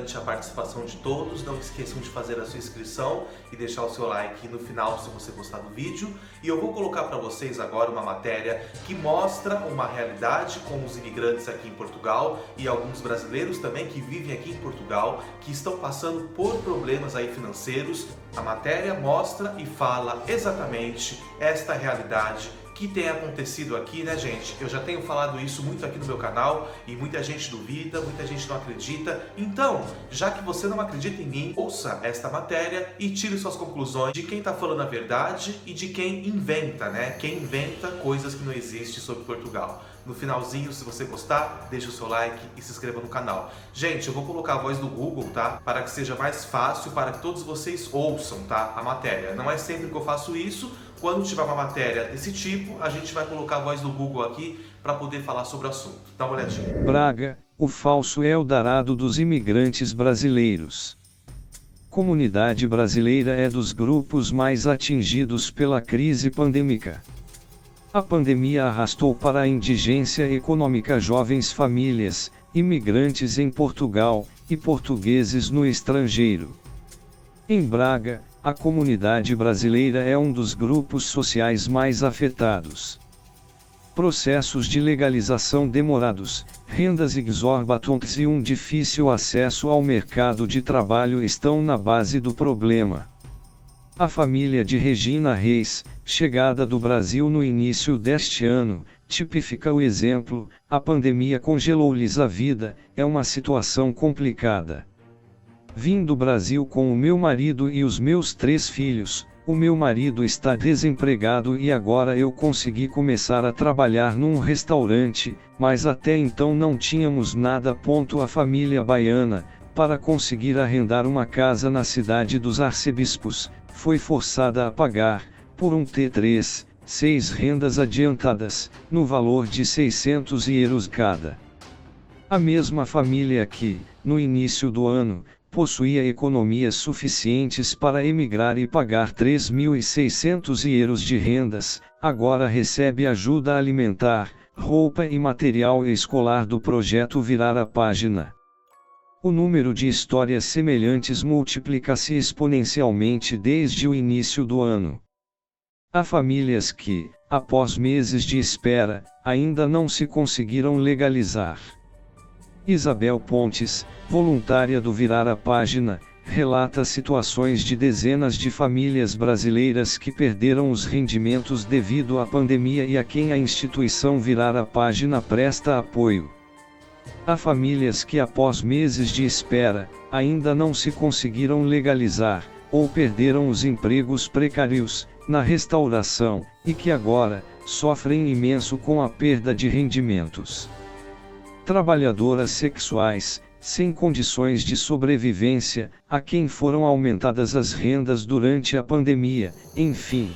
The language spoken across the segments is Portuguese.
importante a participação de todos. Não esqueçam de fazer a sua inscrição e deixar o seu like no final se você gostar do vídeo. E eu vou colocar para vocês agora uma matéria que mostra uma realidade com os imigrantes aqui em Portugal e alguns brasileiros também que vivem aqui em Portugal, que estão passando por problemas aí financeiros. A matéria mostra e fala exatamente esta realidade que tem acontecido aqui, né, gente? Eu já tenho falado isso muito aqui no meu canal e muita gente duvida, muita gente não acredita. Então, já que você não acredita em mim, ouça esta matéria e tire suas conclusões de quem tá falando a verdade e de quem inventa, né? Quem inventa coisas que não existem sobre Portugal. No finalzinho, se você gostar, deixa o seu like e se inscreva no canal. Gente, eu vou colocar a voz do Google, tá? Para que seja mais fácil, para que todos vocês ouçam, tá? A matéria. Não é sempre que eu faço isso. Quando tiver uma matéria desse tipo, a gente vai colocar a voz do Google aqui para poder falar sobre o assunto. Dá uma olhadinha. Braga, o falso Eldorado dos imigrantes brasileiros. Comunidade brasileira é dos grupos mais atingidos pela crise pandêmica. A pandemia arrastou para a indigência econômica jovens famílias, imigrantes em Portugal, e portugueses no estrangeiro. Em Braga, a comunidade brasileira é um dos grupos sociais mais afetados. Processos de legalização demorados, rendas exorbitantes e um difícil acesso ao mercado de trabalho estão na base do problema. A família de Regina Reis, chegada do Brasil no início deste ano, tipifica o exemplo. A pandemia congelou-lhes a vida, é uma situação complicada. Vim do Brasil com o meu marido e os meus 3 filhos, o meu marido está desempregado e agora eu consegui começar a trabalhar num restaurante, mas até então não tínhamos nada. A família baiana, para conseguir arrendar uma casa na cidade dos Arcebispos, foi forçada a pagar, por um T3, 6 rendas adiantadas, no valor de 600 euros cada. A mesma família que, no início do ano, possuía economias suficientes para emigrar e pagar 3.600 euros de rendas, agora recebe ajuda alimentar, roupa e material escolar do projeto Virar a Página. O número de histórias semelhantes multiplica-se exponencialmente desde o início do ano. Há famílias que, após meses de espera, ainda não se conseguiram legalizar. Isabel Pontes, voluntária do Virar a Página, relata situações de dezenas de famílias brasileiras que perderam os rendimentos devido à pandemia e a quem a instituição Virar a Página presta apoio. Há famílias que após meses de espera, ainda não se conseguiram legalizar, ou perderam os empregos precários, na restauração, e que agora, sofrem imenso com a perda de rendimentos. Trabalhadoras sexuais, sem condições de sobrevivência, a quem foram aumentadas as rendas durante a pandemia, enfim.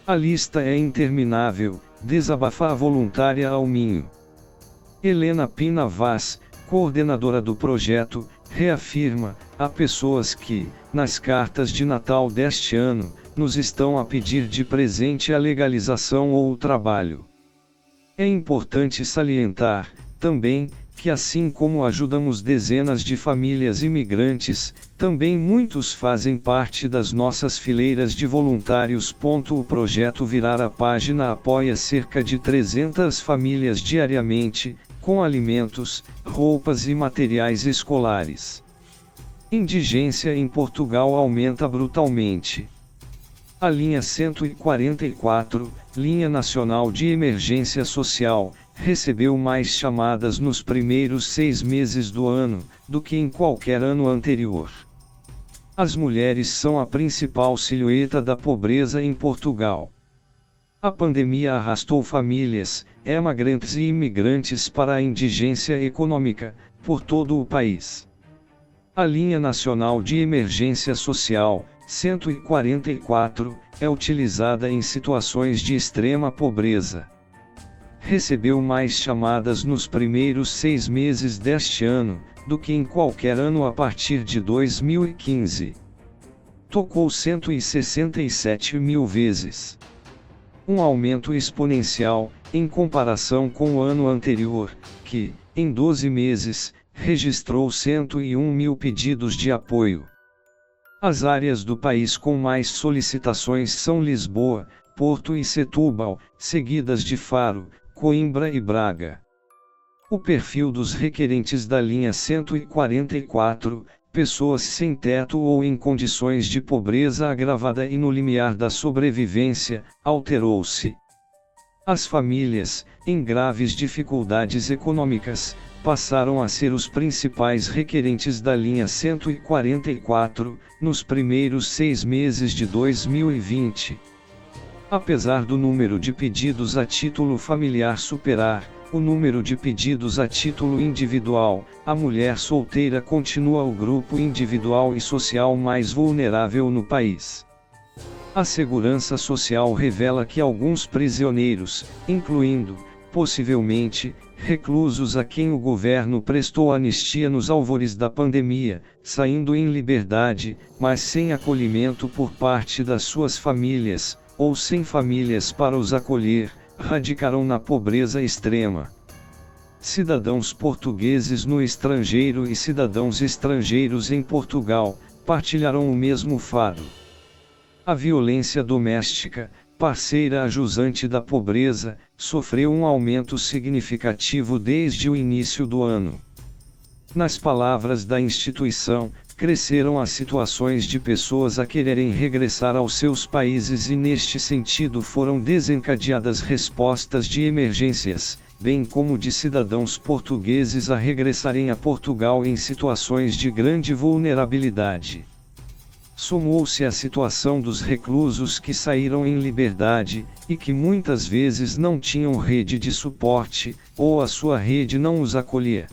A lista é interminável, desabafa a voluntária Alminho. Helena Pina Vaz, coordenadora do projeto, reafirma: há pessoas que, nas cartas de Natal deste ano, nos estão a pedir de presente a legalização ou o trabalho. É importante salientar, também, que assim como ajudamos dezenas de famílias imigrantes, também muitos fazem parte das nossas fileiras de voluntários. O projeto Virar a Página apoia cerca de 300 famílias diariamente, com alimentos, roupas e materiais escolares. Indigência em Portugal aumenta brutalmente. A linha 144, Linha Nacional de Emergência Social, recebeu mais chamadas nos primeiros 6 meses do ano, do que em qualquer ano anterior. As mulheres são a principal silhueta da pobreza em Portugal. A pandemia arrastou famílias, emigrantes e imigrantes para a indigência econômica, por todo o país. A Linha Nacional de Emergência Social, 144, é utilizada em situações de extrema pobreza. Recebeu mais chamadas nos primeiros 6 meses deste ano, do que em qualquer ano a partir de 2015. Tocou 167 mil vezes. Um aumento exponencial, em comparação com o ano anterior, que, em 12 meses, registrou 101 mil pedidos de apoio. As áreas do país com mais solicitações são Lisboa, Porto e Setúbal, seguidas de Faro, Coimbra e Braga. O perfil dos requerentes da linha 144, pessoas sem teto ou em condições de pobreza agravada e no limiar da sobrevivência, alterou-se. As famílias, em graves dificuldades econômicas, passaram a ser os principais requerentes da linha 144, nos primeiros 6 meses de 2020. Apesar do número de pedidos a título familiar superar o número de pedidos a título individual, a mulher solteira continua o grupo individual e social mais vulnerável no país. A Segurança Social revela que alguns prisioneiros, incluindo, possivelmente, reclusos a quem o governo prestou anistia nos alvores da pandemia, saindo em liberdade, mas sem acolhimento por parte das suas famílias, ou sem famílias para os acolher, radicarão na pobreza extrema. Cidadãos portugueses no estrangeiro e cidadãos estrangeiros em Portugal, partilharão o mesmo fado. A violência doméstica, parceira ajusante da pobreza, sofreu um aumento significativo desde o início do ano. Nas palavras da instituição, cresceram as situações de pessoas a quererem regressar aos seus países e neste sentido foram desencadeadas respostas de emergências, bem como de cidadãos portugueses a regressarem a Portugal em situações de grande vulnerabilidade. Somou-se a situação dos reclusos que saíram em liberdade, e que muitas vezes não tinham rede de suporte, ou a sua rede não os acolhia.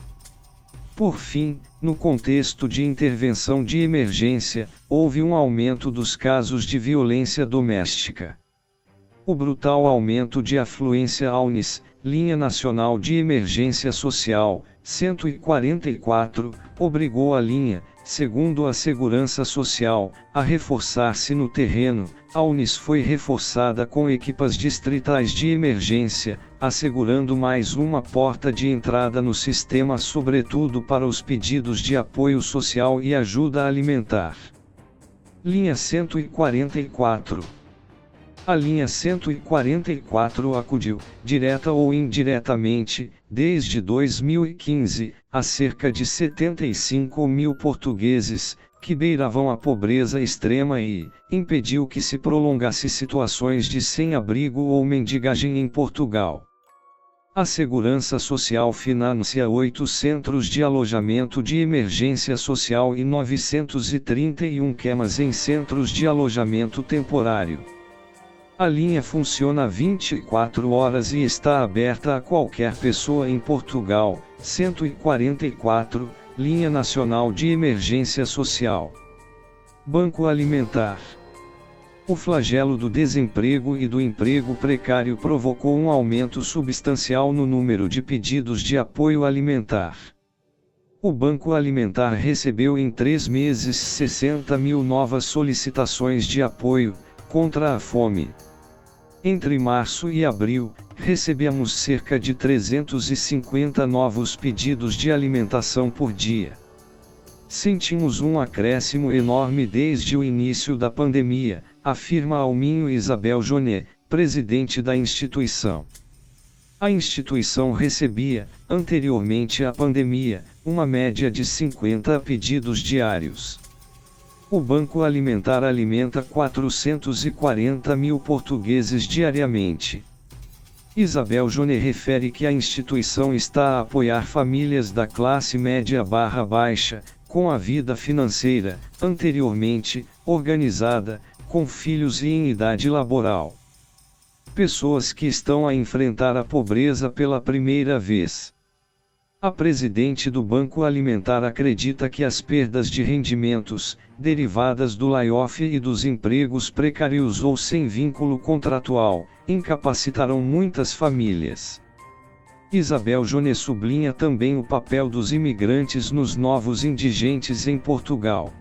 Por fim, no contexto de intervenção de emergência, houve um aumento dos casos de violência doméstica. O brutal aumento de afluência ao NIS, Linha Nacional de Emergência Social, 144, obrigou a linha, segundo a Segurança Social, a reforçar-se no terreno. A UNIS foi reforçada com equipas distritais de emergência, assegurando mais uma porta de entrada no sistema, sobretudo para os pedidos de apoio social e ajuda alimentar. Linha 144. A linha 144 acudiu, direta ou indiretamente, desde 2015, a cerca de 75 mil portugueses, que beiravam a pobreza extrema e impediu que se prolongasse situações de sem-abrigo ou mendigagem em Portugal. A Segurança Social financia 8 centros de alojamento de emergência social e 931 camas em centros de alojamento temporário. A linha funciona 24 horas e está aberta a qualquer pessoa em Portugal. 144, Linha Nacional de Emergência Social. Banco Alimentar. O flagelo do desemprego e do emprego precário provocou um aumento substancial no número de pedidos de apoio alimentar. O Banco Alimentar recebeu em 3 meses 60 mil novas solicitações de apoio contra a fome. Entre março e abril, recebemos cerca de 350 novos pedidos de alimentação por dia. Sentimos um acréscimo enorme desde o início da pandemia, afirma Alminho Isabel Joné, presidente da instituição. A instituição recebia, anteriormente à pandemia, uma média de 50 pedidos diários. O Banco Alimentar alimenta 440 mil portugueses diariamente. Isabel Joné refere que a instituição está a apoiar famílias da classe média/baixa, com a vida financeira, anteriormente, organizada, com filhos e em idade laboral. Pessoas que estão a enfrentar a pobreza pela primeira vez. A presidente do Banco Alimentar acredita que as perdas de rendimentos, derivadas do layoff e dos empregos precários ou sem vínculo contratual, incapacitarão muitas famílias. Isabel Joné sublinha também o papel dos imigrantes nos novos indigentes em Portugal.